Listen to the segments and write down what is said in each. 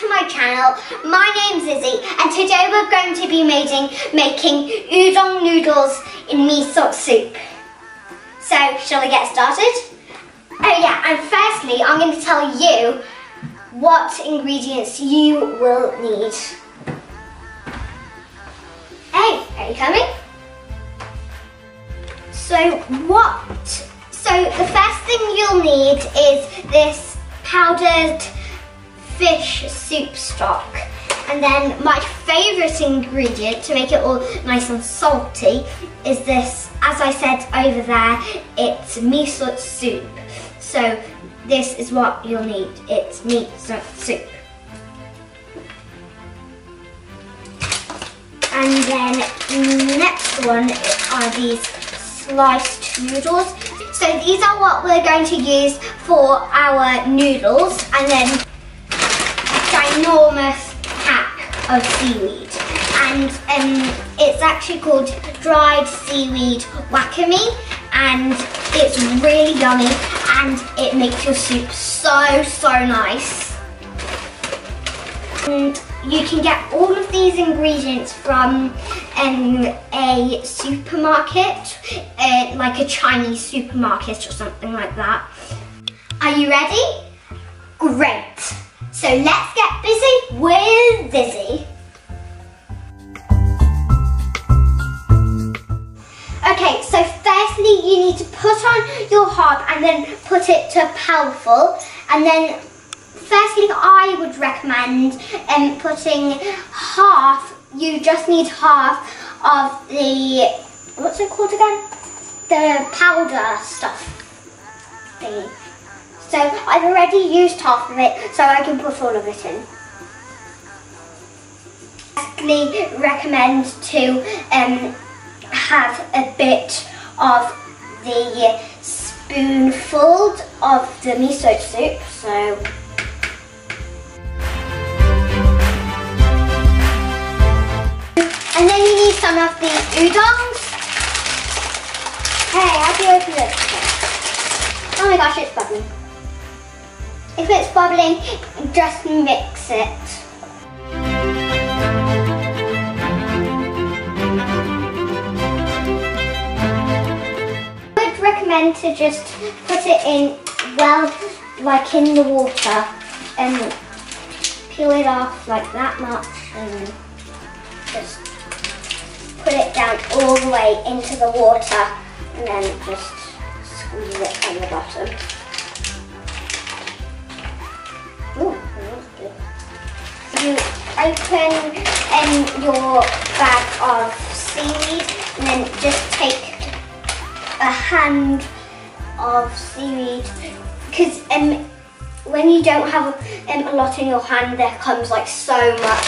to my channel. My name's Izzy and today we're going to be making udon noodles in miso soup. So, shall we get started? Oh yeah, and firstly I'm going to tell you what ingredients you will need. Hey, are you coming? So the first thing you'll need is this powdered fish soup stock. And then my favourite ingredient to make it all nice and salty is this, as I said over there, it's miso soup. So this is what you'll need, it's miso soup. And then the next one are these sliced noodles. So these are what we're going to use for our noodles, and then a ginormous pack of seaweed. And it's actually called dried seaweed wakame, and it's really yummy and it makes your soup so nice. And you can get all of these ingredients from a supermarket, like a Chinese supermarket or something like that. Are you ready? Great! So let's get busy with Izzy. Okay, so firstly you need to put on your hob and then put it to powerful, and then firstly I would recommend putting half, you just need half of the, what's it called again? The powder stuff thingy. So I've already used half of it, so I can put all of it in. Firstly, recommend to have a bit of the spoonful of the miso soup. So and then you need some of the udons. Hey, how do you open this? Oh my gosh, it's bubbling. If it's bubbling, just mix it. I would recommend to just put it in, well, like in the water, and peel it off like that much, and just put it down all the way into the water, and then just squeeze it from the bottom. Ooh, that's good. You open your bag of seaweed, and then just take a hand of seaweed, because when you don't have a lot in your hand, there comes like so much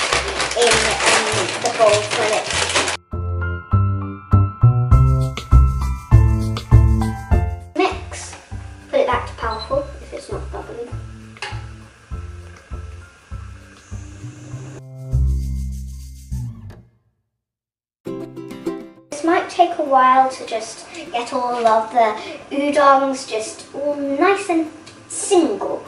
in the bowl when it's mix. Put it back to powerful if it's not bubbling. This might take a while to just get all of the udons just all nice and single.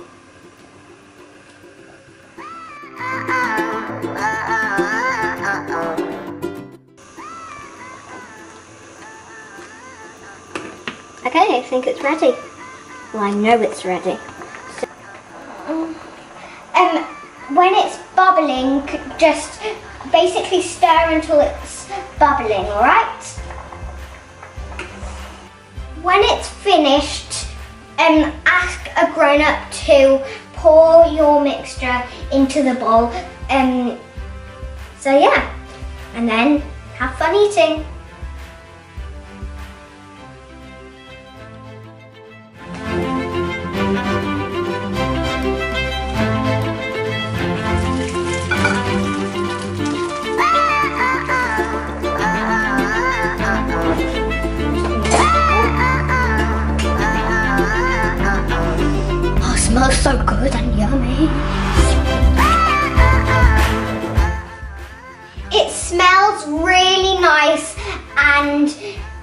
Okay, I think it's ready. Well, I know it's ready. So, when it's bubbling, just basically stir until it's bubbling, alright? When it's finished, ask a grown-up to pour your mixture into the bowl. So yeah, and then have fun eating. Oh, it smells so good and yummy. It smells really nice and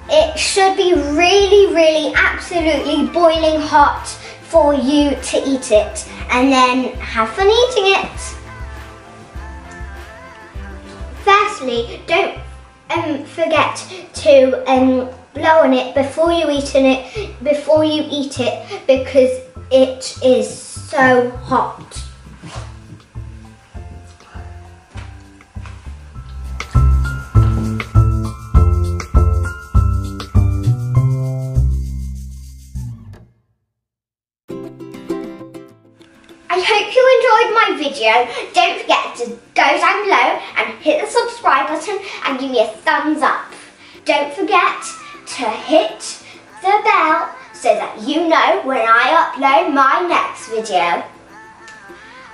it should be really absolutely boiling hot for you to eat it, and then have fun eating it. Firstly, don't forget to blow on it before you eat it because it is so hot. I hope you enjoyed my video. Don't forget to go down below and hit the subscribe button and give me a thumbs up. Don't forget to hit the bell so that you know when I upload my next video.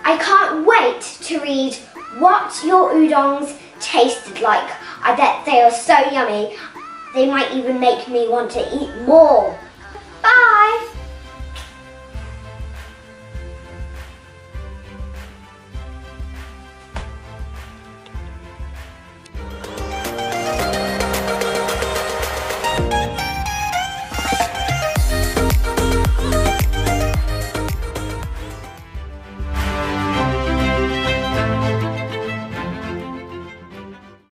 I can't wait to read what your udons tasted like. I bet they are so yummy. They might even make me want to eat more.